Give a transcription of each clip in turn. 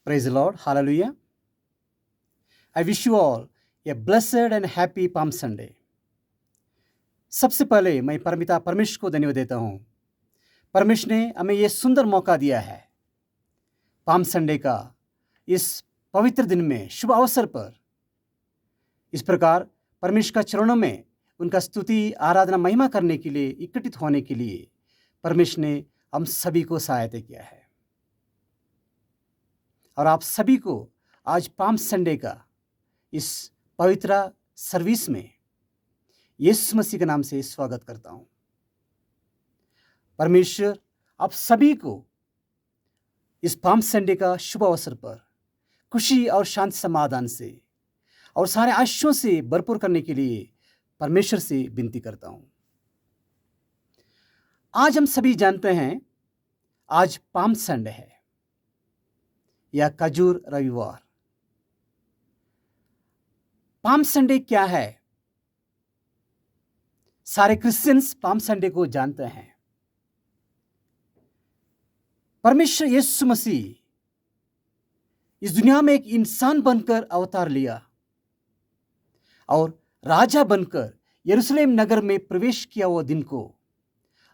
Praise the Lord. Hallelujah. I wish you all a blessed and happy Palm Sunday. सबसे पहले मैं परमिता परमेश्वर को धन्यवाद देता हूँ। परमेश्वर ने हमें ये सुंदर मौका दिया है पाम संडे का इस पवित्र दिन में शुभ अवसर पर इस प्रकार परमेश्वर का चरणों में उनका स्तुति आराधना महिमा करने के लिए इकट्ठित होने के लिए परमेश्वर ने हम सभी को सहायता किया है। और आप सभी को आज पाम संडे का इस पवित्र सर्विस में यीशु मसीह के नाम से स्वागत करता हूं। परमेश्वर आप सभी को इस पाम संडे का शुभ अवसर पर खुशी और शांति समाधान से और सारे आशीषों से भरपूर करने के लिए परमेश्वर से विनती करता हूं। आज हम सभी जानते हैं आज पाम संडे है या खजूर रविवार। पाम संडे क्या है? सारे क्रिश्चियंस पाम संडे को जानते हैं। परमेश्वर यीशु मसीह इस दुनिया में एक इंसान बनकर अवतार लिया और राजा बनकर यरूशलेम नगर में प्रवेश किया वो दिन को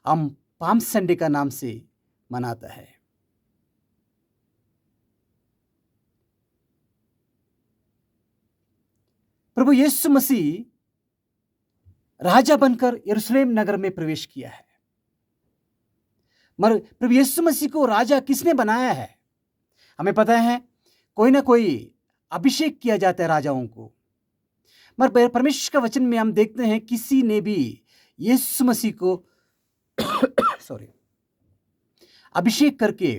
हम पाम संडे का नाम से मनाता है। प्रभु यीशु मसीह राजा बनकर यरूशलेम नगर में प्रवेश किया है। मगर प्रभु यीशु मसीह को राजा किसने बनाया है? हमें पता है कोई ना कोई अभिषेक किया जाता है राजाओं को। मगर परमेश्वर का वचन में हम देखते हैं किसी ने भी यीशु मसीह को अभिषेक करके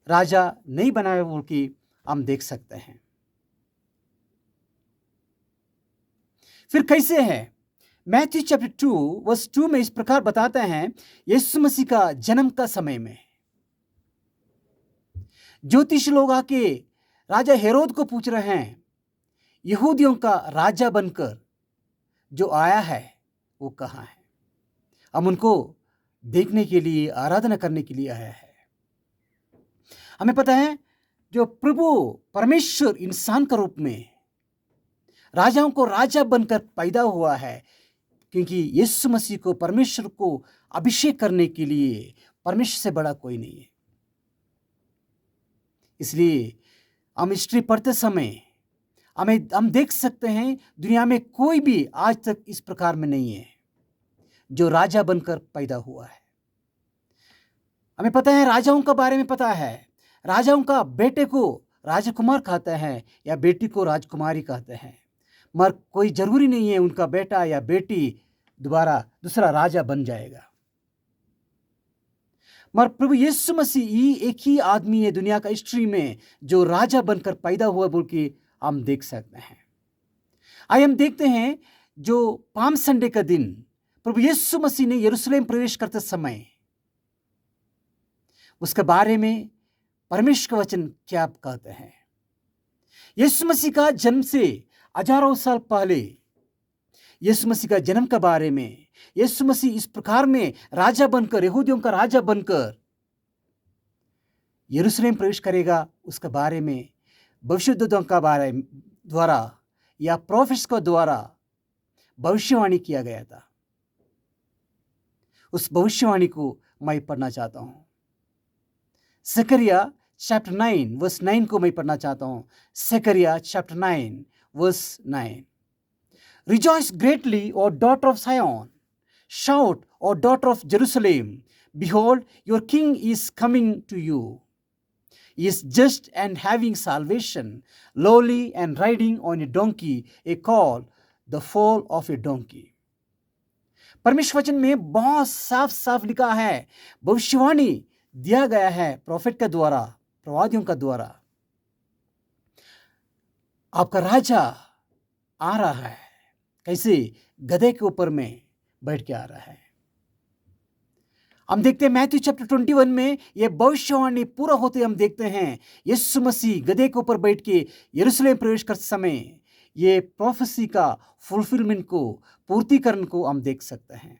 राजा नहीं बनाया बोल के हम देख सकते हैं। फिर कैसे है? मैथ्यू चैप्टर 2 वर्स 2 में इस प्रकार बताते हैं यीशु मसीह का जन्म का समय में ज्योतिष लोग आके राजा हेरोद को पूछ रहे हैं यहूदियों का राजा बनकर जो आया है वो कहाँ है? हम उनको देखने के लिए आराधना करने के लिए आया है। हमें पता है जो प्रभु परमेश्वर इंसान का रूप में राजाओं को राजा बनकर पैदा हुआ है क्योंकि यीशु मसीह को परमेश्वर को अभिषेक करने के लिए परमेश्वर से बड़ा कोई नहीं है। इसलिए हम हिस्ट्री पढ़ते समय हम देख सकते हैं दुनिया में कोई भी आज तक इस प्रकार में नहीं है जो राजा बनकर पैदा हुआ है। हमें पता है राजाओं का बारे में पता है, राजाओं का बेटे को राजकुमार कहते हैं या बेटी को राजकुमारी कहते हैं। मगर कोई जरूरी नहीं है उनका बेटा या बेटी दोबारा दूसरा राजा बन जाएगा। मगर प्रभु यीशु मसीह ही एक ही आदमी है दुनिया का हिस्ट्री में जो राजा बनकर पैदा हुआ बोल के हम देख सकते हैं। आइए हम देखते हैं जो पाम संडे का दिन प्रभु यीशु मसीह ने यरूशलेम प्रवेश करते समय उसके बारे में परमेश्वर का वचन क्या कहते हैं। यीशु मसीह का जन्म से हजारों साल पहले यीशु मसीह का जन्म के बारे में यीशु मसीह इस प्रकार में राजा बनकर यहूदियों का राजा बनकर यरूशलेम प्रवेश करेगा उसके बारे में भविष्यद्वक्ताओं का बारे द्वारा या प्रोफेट्स के द्वारा भविष्यवाणी किया गया था। उस भविष्यवाणी को मैं पढ़ना चाहता हूँ। जकरिया चैप्टर 9 वर्स 9 को मैं पढ़ना चाहता हूँ। जकरिया chapter 9 verse 9. Rejoice greatly, O daughter of Zion. Shout, O daughter of Jerusalem. Behold, your king is coming to you. He is just and having salvation, lowly and riding on a donkey, a colt, the foal of a donkey. परमेश्वर वचन में बहुत साफ साफ लिखा है, भविष्यवाणी दिया गया है प्रोफेट के द्वारा, प्रवादियों का द्वारा। आपका राजा आ रहा है। कैसे? गधे के ऊपर में बैठ के आ रहा है। हम देखते हैं मैथ्यू चैप्टर 21 में यह भविष्यवाणी पूरा होते हम देखते हैं यीशु मसीह गधे के ऊपर बैठ के यरूशलेम प्रवेश करते समय ये प्रोफेसी का फुलफिलमेंट को पूर्तिकरण को हम देख सकते हैं।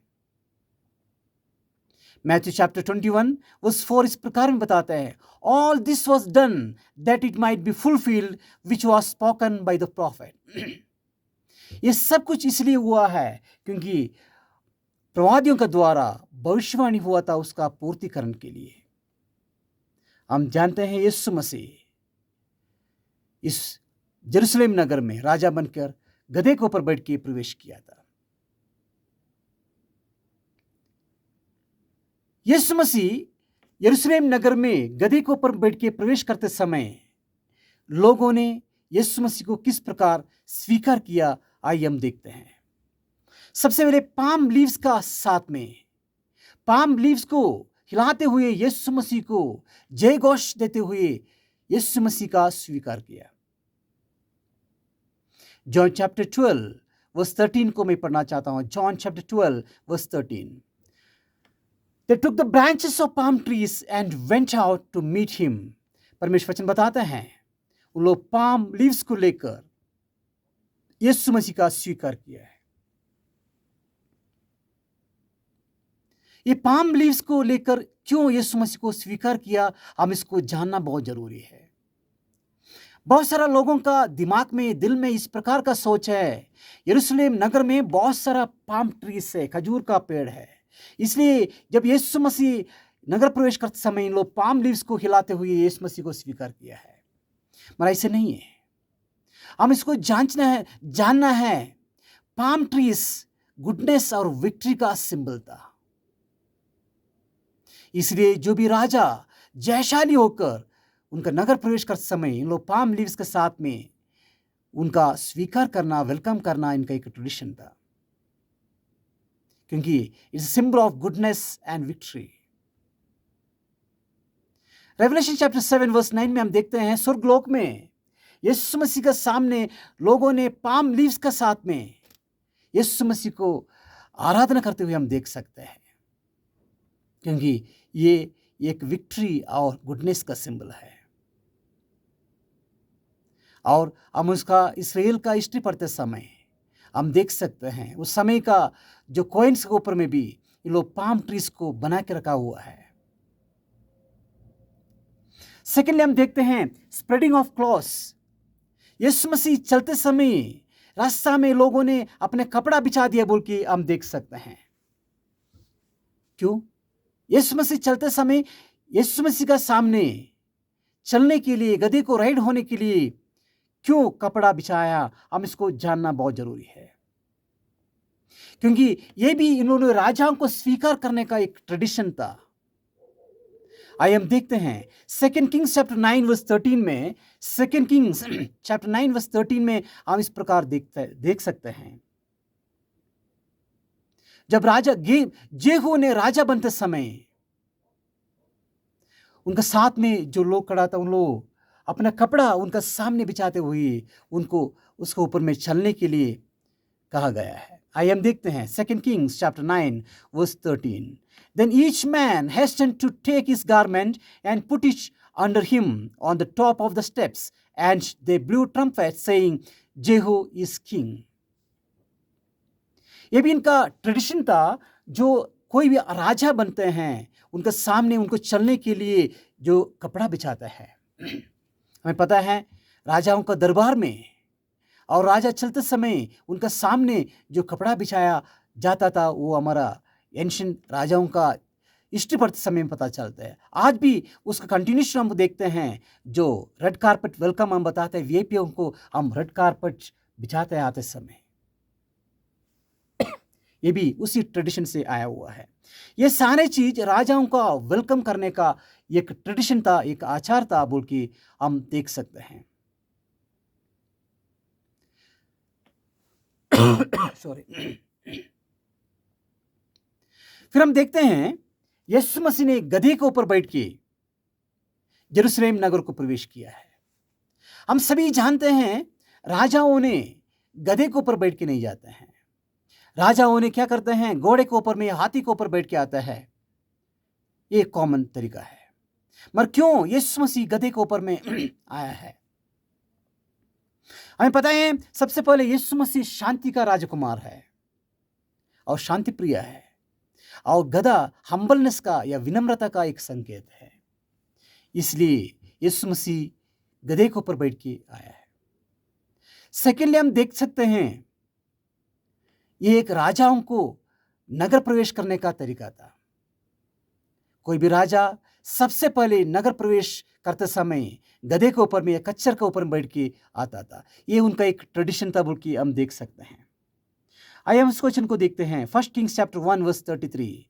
मैथ्यू चैप्टर 21 वर्स 4 इस प्रकार में बताते हैं, all this was done that it might be fulfilled which was spoken by the profit. ये सब कुछ इसलिए हुआ है क्योंकि प्रवादियों के द्वारा भविष्यवाणी हुआ था उसका पूर्तिकरण के लिए। हम जानते हैं यीशु मसीह इस यरूशलेम नगर में राजा बनकर गधे के ऊपर बैठ के प्रवेश किया था। यीशु मसीह यरूशलेम नगर में गधे के ऊपर बैठ के प्रवेश करते समय लोगों ने यीशु मसीह को किस प्रकार स्वीकार किया, आइए हम देखते हैं। सबसे पहले पाम लीव्स का साथ में, पाम लीव्स को हिलाते हुए यीशु मसीह को जय घोष देते हुए यीशु मसीह का स्वीकार किया। जॉन चैप्टर 12 वर्स 13 को मैं पढ़ना चाहता हूं। John chapter 12 verse 13, They took the branches of palm trees and went out to meet him. परमेश्वर वचन बताते हैं उन लोग पाम लीव्स को लेकर यीशु मसीह का स्वीकार किया है। ये पाम लीव्स को लेकर क्यों यीशु मसीह को स्वीकार किया, हम इसको जानना बहुत जरूरी है। बहुत सारा लोगों का दिमाग में, दिल में इस प्रकार का सोच है, यरूशलेम नगर में बहुत सारा पाम ट्रीज है, खजूर का पेड़ है, इसलिए जब यीशु मसीह नगर प्रवेश करते समय इन लोग पाम लीव्स को हिलाते हुए यीशु मसीह को स्वीकार किया है। मगर ऐसे नहीं है, हम इसको जानना है। पाम ट्रीज गुडनेस और विक्ट्री का सिंबल था, इसलिए जो भी राजा जयशाली होकर उनका नगर प्रवेश करते समय इन लोग पाम लीव्स के साथ में उनका स्वीकार करना, वेलकम करना इनका एक ट्रेडिशन था, क्योंकि it's symbol of goodness and victory. Revelation chapter 7 verse 9 में हम देखते हैं स्वर्गलोक में यीशु मसीह के सामने लोगों ने पाम लीव्स के साथ में यीशु मसीह को आराधना करते हुए हम देख सकते हैं, क्योंकि ये एक विक्ट्री और गुडनेस का सिंबल है। और हम उसका इस्राएल का हिस्ट्री पढ़ते समय हम देख सकते हैं उस समय का जो कॉइन्स के ऊपर में भी ये लोग पाम ट्रीज को बना के रखा हुआ है। सेकेंडली हम देखते हैं स्प्रेडिंग ऑफ क्लॉथ्स। यीशु मसीह चलते समय रास्ता में लोगों ने अपने कपड़ा बिछा दिया बोल के हम देख सकते हैं। क्यों? यीशु मसीह चलते समय यीशु मसीह का सामने चलने के लिए, गधे को राइड होने के लिए क्यों कपड़ा बिछाया, हम इसको जानना बहुत जरूरी है, क्योंकि यह भी इन्होंने राजाओं को स्वीकार करने का एक ट्रेडिशन था। आइए हम देखते हैं 2 किंग्स चैप्टर 9 वर्स 13 में, 2 किंग्स चैप्टर 9 वर्स 13 में हम इस प्रकार देख सकते हैं। जब राजा जेहू ने राजा बनते समय उनका साथ में जो लोग खड़ा था, उन लोग अपना कपड़ा उनका सामने बिछाते हुए उनको उसके ऊपर में चलने के लिए कहा गया है। आइए हम देखते हैं 2 Kings chapter 9 verse 13। Then each man hastened to take his garment and put it under him on the top of the steps, and they blew trumpets saying, Jehu is king. ये भी इनका ट्रेडिशन था, जो कोई भी राजा बनते हैं उनके सामने उनको चलने के लिए जो कपड़ा बिछाता है। हमें पता है राजाओं का दरबार में और राजा चलते समय उनका सामने जो कपड़ा बिछाया जाता था वो हमारा एंशिएंट राजाओं का हिस्ट्री पढ़ते समय में पता चलता है। आज भी उसका कंटिन्यूशन हम देखते हैं, जो रेड कारपेट वेलकम हम बताते हैं वीआईपीओं को, हम रेड कारपेट बिछाते हैं आते समय, ये भी उसी ट्रेडिशन से आया हुआ है। ये सारे चीज राजाओं का वेलकम करने का एक ट्रेडिशन था, एक आचार था बोल के हम देख सकते हैं। सॉरी। फिर हम देखते हैं यीशु मसीह ने गधे के ऊपर बैठ के यरूशलेम नगर को प्रवेश किया है। हम सभी जानते हैं राजाओं ने गधे के ऊपर बैठ के नहीं जाते हैं, राजाओं ने क्या करते हैं, घोड़े के ऊपर में, हाथी के ऊपर बैठ के आता है। ये कॉमन तरीका है, मगर क्यों यीशु मसीह गधे के ऊपर में आया है? हमें पता है सबसे पहले यीशु मसीह शांति का राजकुमार है और शांति प्रिय है। और गधा हम्बलनेस का या विनम्रता का एक संकेत है। इसलिए यीशु मसीह गधे के ऊपर बैठ के आया है। सेकेंडली हम देख सकते हैं ये एक राजाओं को नगर प्रवेश करने का तरीका था। कोई भी राजा सबसे पहले नगर प्रवेश करते समय गधे के ऊपर में या कच्चर के ऊपर में बैठ के आता था। ये उनका एक ट्रेडिशन था बोल के हम देख सकते हैं। आइए हम इस क्वेश्चन को देखते हैं। First Kings chapter 1 verse 33।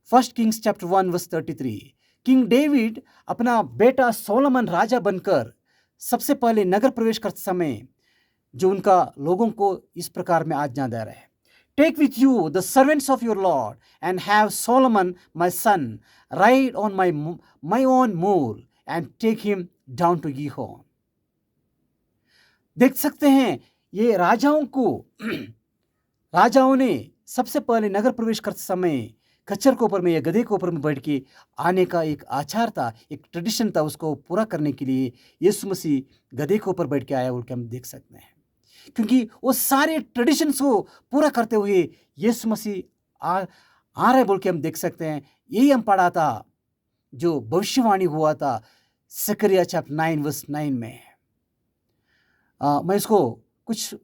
First Kings chapter 1 verse 33। King David अपना बेटा सोलोमन राजा बनकर सबसे पहले नगर प्रवेश करते समय जो उनका लोगों को इस प्रकार में आज्ञा दे रहे हैं, take with you the servants of your lord and have Solomon my son ride on my own mule and take him down to Gihon. देख सकते हैं ये राजाओं ने सबसे पहले नगर प्रवेश करते समय खच्चर के ऊपर में या गधे के ऊपर में बैठ के आने का एक आचार था, एक ट्रेडिशन था। उसको पूरा करने के लिए यीशु मसीह गधे के ऊपर बैठ के आया बोल के हम देख सकते हैं। क्योंकि वो सारे ट्रेडिशंस को पूरा करते हुए यीशु मसीह आ रहे बोल के हम देख सकते हैं। यही हम पढ़ा था जो भविष्यवाणी हुआ था जकरिया चैप्टर 9 वर्स 9 में। मैं इसको कुछ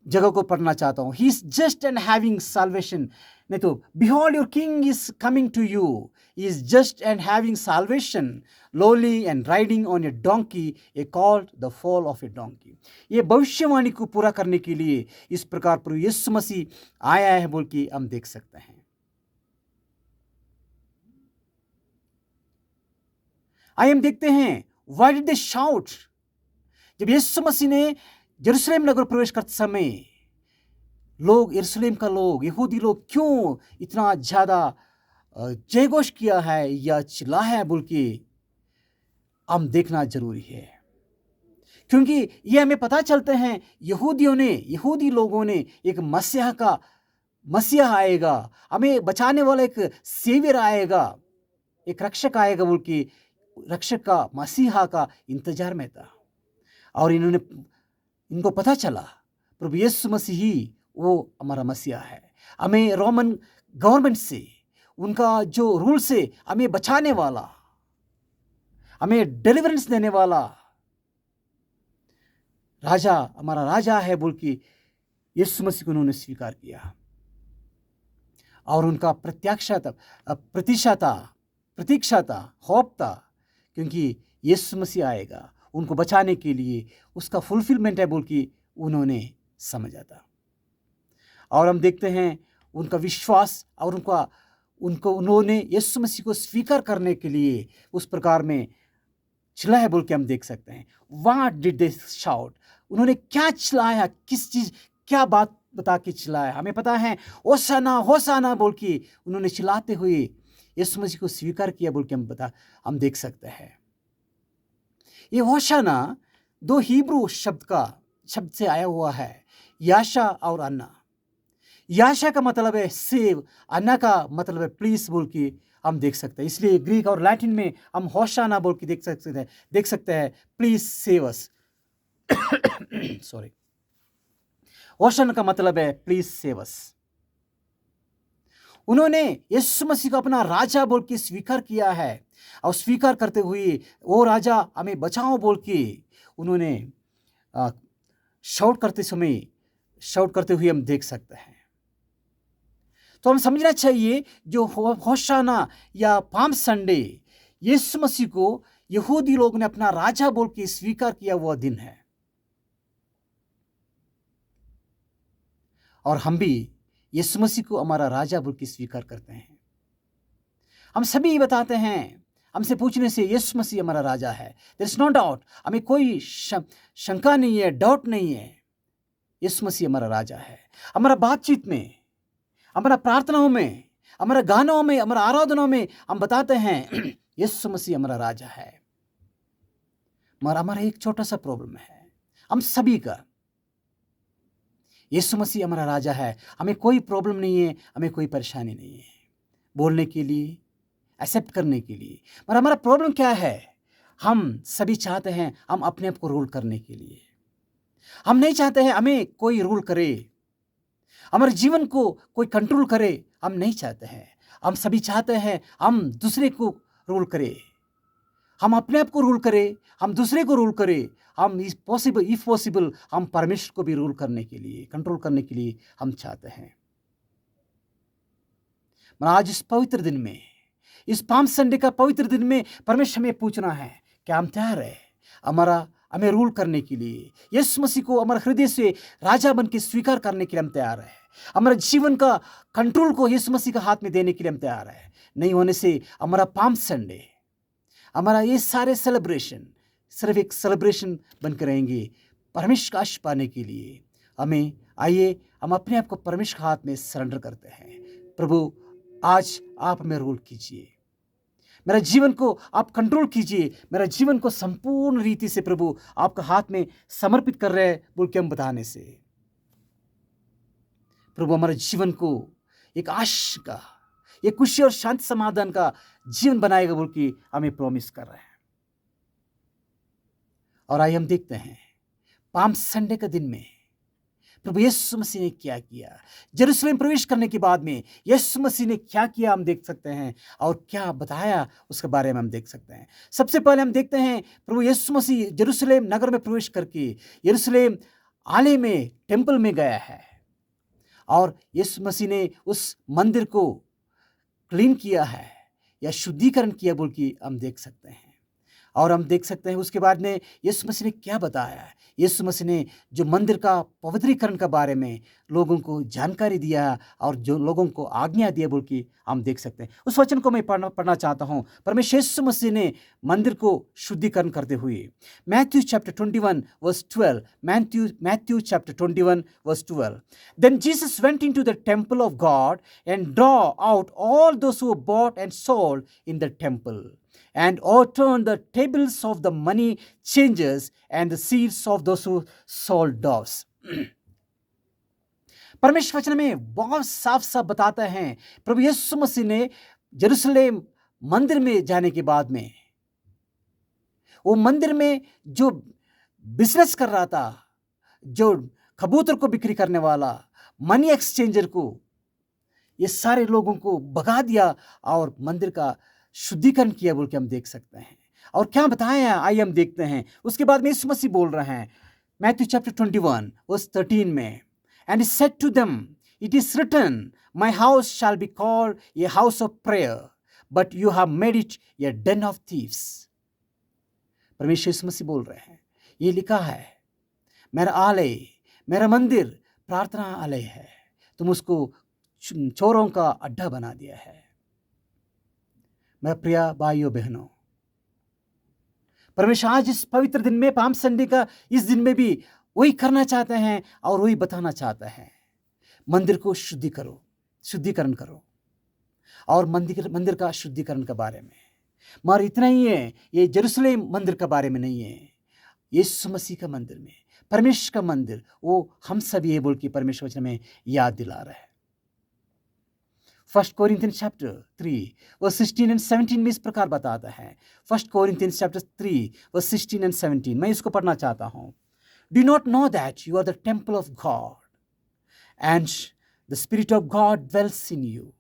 जगह को पढ़ना चाहता हूँ। He is just and having salvation, नहीं तो behold your king is coming to you, he is just and having salvation, lowly and riding on a donkey, a colt the foal of a donkey. ये भविष्यवाणी को पूरा करने के लिए इस प्रकार प्रभु यीशु मसीह आया है बोल के हम देख सकते हैं। आइए हम देखते हैं व्हाई डिड दे शाउट। जब यीशु मसीह ने यरूशलेम नगर प्रवेश करते समय लोग, यरूशलेम का लोग, यहूदी लोग क्यों इतना ज़्यादा जयघोष किया है या चिल्लाया है बोल के हम देखना जरूरी है। क्योंकि ये हमें पता चलते हैं यहूदी लोगों ने एक मसीहा आएगा, हमें बचाने वाला एक सेवियर आएगा, एक रक्षक आएगा बोल के रक्षक का मसीहा का इंतजार में था। और इनको पता चला प्रभु यीशु मसीह ही वो हमारा मसीहा है। हमें रोमन गवर्नमेंट से, उनका जो रूल से हमें बचाने वाला, हमें डिलीवरेंस देने वाला राजा हमारा राजा है बोल के यीशु मसीह को उन्होंने स्वीकार किया। और उनका प्रतीक्षा था, होप था, क्योंकि यीशु मसीह आएगा उनको बचाने के लिए, उसका फुलफिलमेंट है बोल के उन्होंने समझा था। और हम देखते हैं उनका विश्वास और उन्होंने यीशु मसीह को स्वीकार करने के लिए उस प्रकार में चिल्लाया बोल के हम देख सकते हैं। व्हाट डिड दे शाउट, उन्होंने क्या चिल्लाया, क्या बात बता के चिल्लाया। हमें पता है होशाना होशाना बोल के उन्होंने चिल्लाते हुए यीशु मसीह को स्वीकार किया बोल के हम देख सकते हैं। ये होशाना दो हिब्रू शब्द से आया हुआ है, याशा और अन्ना। याशा का मतलब है सेव, अन्ना का मतलब है प्लीज बोल के हम देख सकते हैं। इसलिए ग्रीक और लैटिन में हम होशाना बोल के देख सकते हैं प्लीज सेव अस। सॉरी, होशाना का मतलब है प्लीज सेव अस। उन्होंने यीशु मसीह को अपना राजा बोल के स्वीकार किया है और स्वीकार करते हुए वो राजा हमें बचाओ बोल के उन्होंने शाउट करते हुए हम देख सकते हैं। तो हम समझना चाहिए जो होशाना या पाम संडे यीशु मसीह को यहूदी लोग ने अपना राजा बोल के स्वीकार किया हुआ दिन है। और हम भी यीशु मसीह को हमारा राजा बोल के स्वीकार करते हैं। हम सभी बताते हैं, हमसे पूछने से यीशु मसीह हमारा राजा है। देयर इज नो डाउट, हमें कोई शंका नहीं है, डाउट नहीं है, यीशु मसीह हमारा राजा है। हमारा बातचीत में, हमारा प्रार्थनाओं में, हमारा गानों में, हमारा आराधनाओं में हम बताते हैं यीशु मसीह हमारा राजा है। मगर हमारा एक छोटा सा प्रॉब्लम है हम सभी का, यीशु मसीह हमारा राजा है, हमें कोई प्रॉब्लम नहीं है, हमें कोई परेशानी नहीं है बोलने के लिए, एक्सेप्ट करने के लिए। मगर हमारा प्रॉब्लम क्या है, हम सभी चाहते हैं हम अपने आप को रूल करने के लिए। हम नहीं चाहते हैं हमें कोई रूल करे, हमारे जीवन को कोई कंट्रोल करे, हम नहीं चाहते हैं। हम सभी चाहते हैं हम दूसरे को रूल करें, हम अपने आप को रूल करें, हम दूसरे को रूल करें। हम इफ पॉसिबल हम परमेश्वर को भी रूल करने के लिए, कंट्रोल करने के लिए हम चाहते हैं। मैं आज इस पवित्र दिन में, इस पाम संडे का पवित्र दिन में परमेश्वर हमें पूछना है कि हम तैयार है हमें रूल करने के लिए। यीशु मसीह को हमारे हृदय से राजा बन के स्वीकार करने के लिए हम तैयार है। हमारे जीवन का कंट्रोल को यीशु मसीह के हाथ में देने के लिए हम तैयार है। नहीं होने से हमारा पाम संडे, हमारा ये सारे सेलिब्रेशन सिर्फ एक सेलिब्रेशन बनकर रहेंगे। परमेश्वर का आशीष पाने के लिए हमें आइए हम अपने आप को परमेश्वर के हाथ में सरेंडर करते हैं। प्रभु, आज आप हमें रूल कीजिए, मेरा जीवन को आप कंट्रोल कीजिए। मेरा जीवन को संपूर्ण रीति से प्रभु आपका हाथ में समर्पित कर रहे हैं बोल के हम बताने से प्रभु हमारे जीवन को एक आशीष का, एक खुशी और शांति समाधान का जीवन बनाएगा बोल के हमें प्रॉमिस कर रहे हैं। और आइए हम देखते हैं पाम संडे के दिन में प्रभु यीशु मसीह ने क्या किया। यरूशलेम प्रवेश करने के बाद में यीशु मसीह ने क्या किया हम देख सकते हैं, और क्या बताया उसके बारे में हम देख सकते हैं। सबसे पहले हम देखते हैं प्रभु यीशु मसीह यरूशलेम नगर में प्रवेश करके यरूशलेम आलय में, टेम्पल में गया है, और यीशु मसीह ने उस मंदिर को क्लीन किया है या शुद्धिकरण किया बोल के हम देख सकते हैं। और हम देख सकते हैं उसके बाद में यीशु मसीह ने क्या बताया है। यीशु मसीह ने जो मंदिर का पवित्रीकरण के बारे में लोगों को जानकारी दिया और जो लोगों को आज्ञा दिया बोल के हम देख सकते हैं। उस वचन को मैं पढ़ना चाहता हूँ। परमेश्वर यीशु मसीह ने मंदिर को शुद्धिकरण करते हुए Matthew chapter 21 verse 12, Matthew chapter 21 verse 12, Then Jesus went into the temple of God and draw out all those who bought and sold in the temple, and overturned the tables of the money changers and the seats of those who sold doves. परमेश्वर वचन में बहुत साफ साफ बताता है प्रभु यीशु मसीह ने यरूशलेम मंदिर में जाने के बाद में वो मंदिर में जो बिजनेस कर रहा था, जो कबूतर को बिक्री करने वाला, मनी एक्सचेंजर को, ये सारे लोगों को भगा दिया और मंदिर का शुद्धिकरण किया बोल के हम देख सकते हैं। और क्या बताया आइए हम देखते हैं। उसके बाद में यीशु मसीह बोल रहे हैं मैथ्यू चैप्टर 21 वर्स 13 में, And he said to them, It is written, My house shall be called a house of prayer, but you have made it a den of thieves. परमेश्वर यीशु मसीह बोल रहे हैं, ये लिखा है मेरा आलय, मेरा मंदिर प्रार्थना आलय है, तुम उसको चोरों का अड्डा बना दिया है। मेरा प्रिय भाइयों बहनों, परमेश्वर आज इस पवित्र दिन में, पाम संडे का इस दिन में भी वही करना चाहते हैं और वही बताना चाहता है। मंदिर को शुद्धिकरण करो और मंदिर का शुद्धिकरण के बारे में। मगर इतना ही है, ये यरूशलेम मंदिर के बारे में नहीं है, यीशु मसीह का मंदिर में, परमेश्वर का मंदिर, वो हम सभी है बोल के परमेश्वर वचन में याद दिला रहा है। 1 Corinthians chapter 3 verse 16 and 17 में इस प्रकार बताता है। 1 Corinthians chapter 3 verse 16 and 17 मैं इसको पढ़ना चाहता हूँ। Do not know that you are the temple of God, and the Spirit of God dwells in you.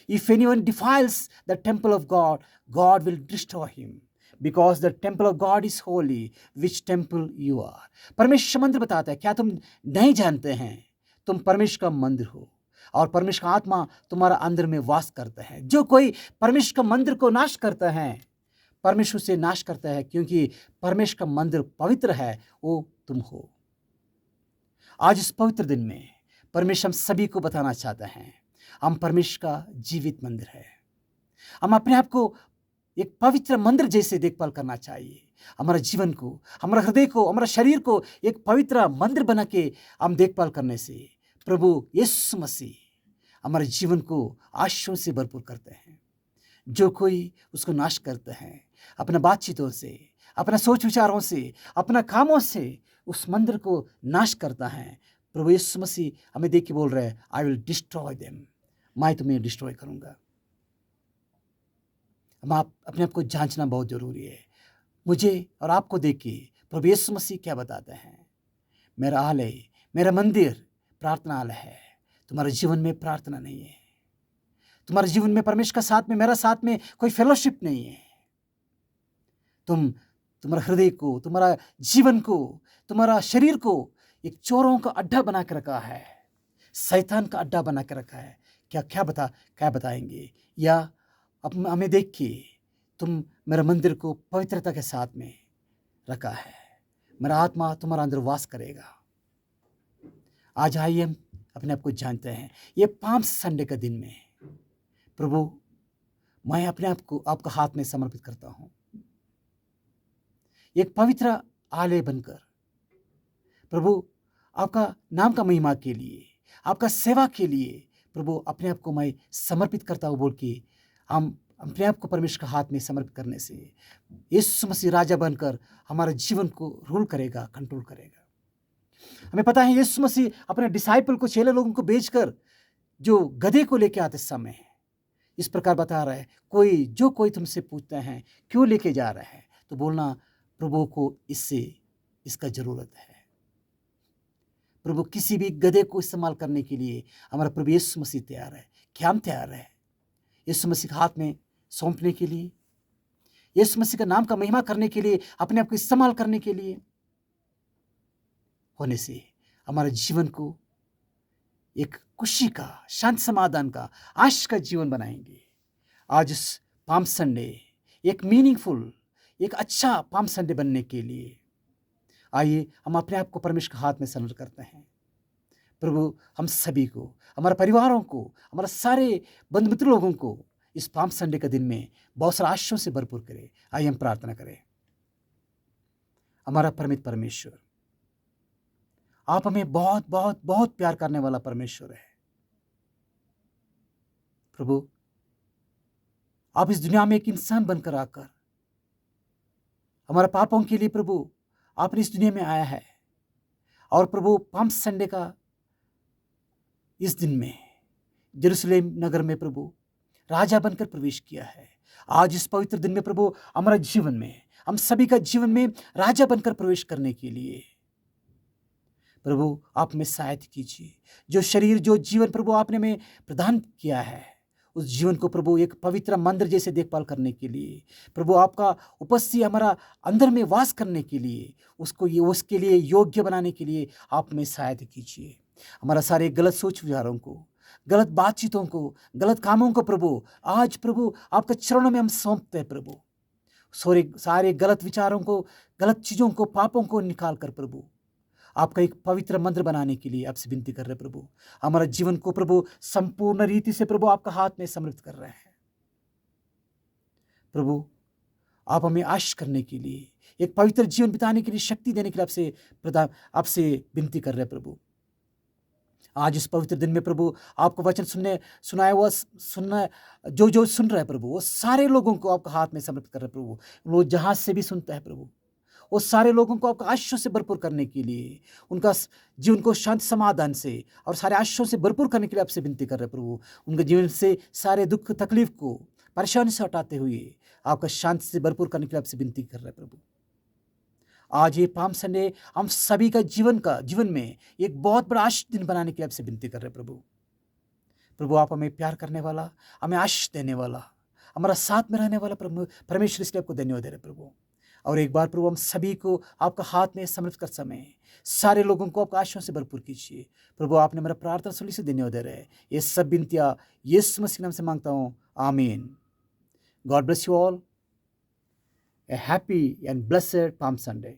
If anyone defiles the temple of God, God will destroy him, because the temple of God is holy, which temple you are. परमेश्वर मंदिर बताता है, क्या तुम नहीं जानते हैं तुम परमेश्वर का मंदिर हो और परमेश्वर का आत्मा तुम्हारा अंदर में वास करता है। जो कोई परमेश्वर का मंदिर को नाश करता है, परमेश्वर से नाश करता है, क्योंकि परमेश्वर का मंदिर पवित्र है, वो तुम हो। आज इस पवित्र दिन में परमेश्वर हम सभी को बताना चाहता है, हम परमेश्वर का जीवित मंदिर है। हम अपने आप को एक पवित्र मंदिर जैसे देखभाल करना चाहिए। हमारा जीवन को, हमारा हृदय को, हमारा शरीर को एक पवित्र मंदिर बना के हम देखभाल करने से प्रभु यीशु मसीह हमारे जीवन को आशीषों से भरपूर करते हैं। जो कोई उसको नाश करता है अपना बातचीतों से, अपना सोच विचारों से, अपना कामों से उस मंदिर को नाश करता है, प्रभु यीशु मसीह हमें देख के बोल रहे हैं, आई विल डिस्ट्रॉय देम, मैं तुम्हें डिस्ट्रॉय करूंगा। हम अपने आप को जांचना बहुत जरूरी है। मुझे और आपको देख के प्रभु यीशु मसीह क्या बताते हैं, मेरा आलय, मेरा मंदिर प्रार्थना आलय है। तुम्हारे जीवन में प्रार्थना नहीं है, तुम्हारे जीवन में परमेश्वर का साथ में, मेरा साथ में कोई फेलोशिप नहीं है। तुम्हारा हृदय को, तुम्हारा जीवन को, तुम्हारा शरीर को एक चोरों का अड्डा बना के रखा है, शैतान का अड्डा बना के रखा है। क्या बताएंगे? या अब हमें देख के तुम मेरे मंदिर को पवित्रता के साथ में रखा है, मेरा आत्मा तुम्हारा अंदर वास करेगा। आज आइए हम अपने आप को जानते हैं। ये पाम संडे का दिन में प्रभु, मैं अपने आप को आपका हाथ में समर्पित करता हूँ, एक पवित्र आलय बनकर प्रभु आपका नाम का महिमा के लिए, आपका सेवा के लिए प्रभु अपने आप को मैं समर्पित करता हूँ बोल के हम अपने आप को परमेश्वर के हाथ में समर्पित करने से यीशु मसीह राजा बनकर हमारे जीवन को रूल करेगा, कंट्रोल करेगा। हमें पता है यीशु मसीह अपने डिसाइपल को, चेले लोगों को भेजकर जो गधे को लेके आते समय इस प्रकार बता रहा है, कोई तुमसे पूछते हैं क्यों लेके जा रहा है, तो बोलना प्रभु को इसका जरूरत है। प्रभु किसी भी गधे को इस्तेमाल करने के लिए हमारा प्रभु यीशु मसीह तैयार है। क्या हम तैयार है यीशु मसीह के हाथ में सौंपने के लिए, यीशु मसीह का नाम का महिमा करने के लिए, अपने आप को इस्तेमाल करने के लिए? होने से हमारे जीवन को एक खुशी का, शांति समाधान का, आश का जीवन बनाएंगे। आज इस पाम संडे एक मीनिंगफुल, एक अच्छा पाम संडे बनने के लिए आइए हम अपने आप को परमेश्वर के हाथ में सरेंडर करते हैं। प्रभु हम सभी को, हमारे परिवारों को, हमारे सारे बंधु मित्र लोगों को इस पाम संडे के दिन में बहुत सारे आशीषों से भरपूर करे। आइए हम प्रार्थना करें। हमारा परमित परमेश्वर, आप हमें बहुत बहुत बहुत प्यार करने वाला परमेश्वर है। प्रभु आप इस दुनिया में एक इंसान बनकर आकर हमारे पापों के लिए प्रभु आपने इस दुनिया में आया है, और प्रभु पाम संडे का इस दिन में यरूशलेम नगर में प्रभु राजा बनकर प्रवेश किया है। आज इस पवित्र दिन में प्रभु हमारा जीवन में, हम सभी का जीवन में राजा बनकर प्रवेश करने के लिए प्रभु आप में सहायता कीजिए। जो शरीर, जो जीवन प्रभु आपने में प्रदान किया है, उस जीवन को प्रभु एक पवित्र मंदिर जैसे देखभाल करने के लिए, प्रभु आपका उपस्थिति हमारा अंदर में वास करने के लिए, उसके लिए योग्य बनाने के लिए आप में सहायता कीजिए। हमारा सारे गलत सोच विचारों को, गलत बातचीतों को, गलत कामों को प्रभु आज प्रभु आपके चरणों में हम सौंपते हैं। प्रभु सारे गलत विचारों को, गलत चीज़ों को, पापों को निकाल कर प्रभु आपका एक पवित्र मंदिर बनाने के लिए आपसे विनती कर रहे हैं। प्रभु हमारा जीवन को प्रभु संपूर्ण रीति से प्रभु आपका हाथ में समर्पित कर रहे हैं। प्रभु आप हमें आशीष करने के लिए, एक पवित्र जीवन बिताने के लिए शक्ति देने के लिए आपसे विनती कर रहे हैं। प्रभु आज इस पवित्र दिन में प्रभु आपको वचन सुनना जो सुन रहे हैं प्रभु, वो सारे लोगों को आपका हाथ में समर्पित कर रहे हैं। प्रभु वो जहाँ से भी सुनता है प्रभु, वो सारे लोगों को आपका आशीषों से भरपूर करने के लिए, उनका जीवन को शांति समाधान से और सारे आशीषों से भरपूर करने के लिए आपसे विनती कर रहे हैं। प्रभु उनके जीवन से सारे दुख तकलीफ को, परेशानी से हटाते हुए आपका शांति से भरपूर करने के लिए आपसे विनती कर रहे हैं। प्रभु आज ये पाम संडे हम सभी का जीवन में एक बहुत बड़ा आशीष दिन बनाने के लिए आपसे विनती कर रहे हैं। प्रभु आप हमें प्यार करने वाला, हमें आशीष देने वाला, हमारा साथ में रहने वाला परमेश्वर, इसलिए आपको धन्यवाद दे रहे प्रभु। और एक बार प्रभु हम सभी को आपका हाथ में समर्पित कर समय सारे लोगों को आपका आशीषों से भरपूर कीजिए। प्रभु आपने मेरा प्रार्थना सुनी से धन्यवाद दे रहे। ये सब विनतियाँ यीशु मसीह नाम से मांगता हूँ, आमीन। God bless you all. A happy and blessed Palm Sunday.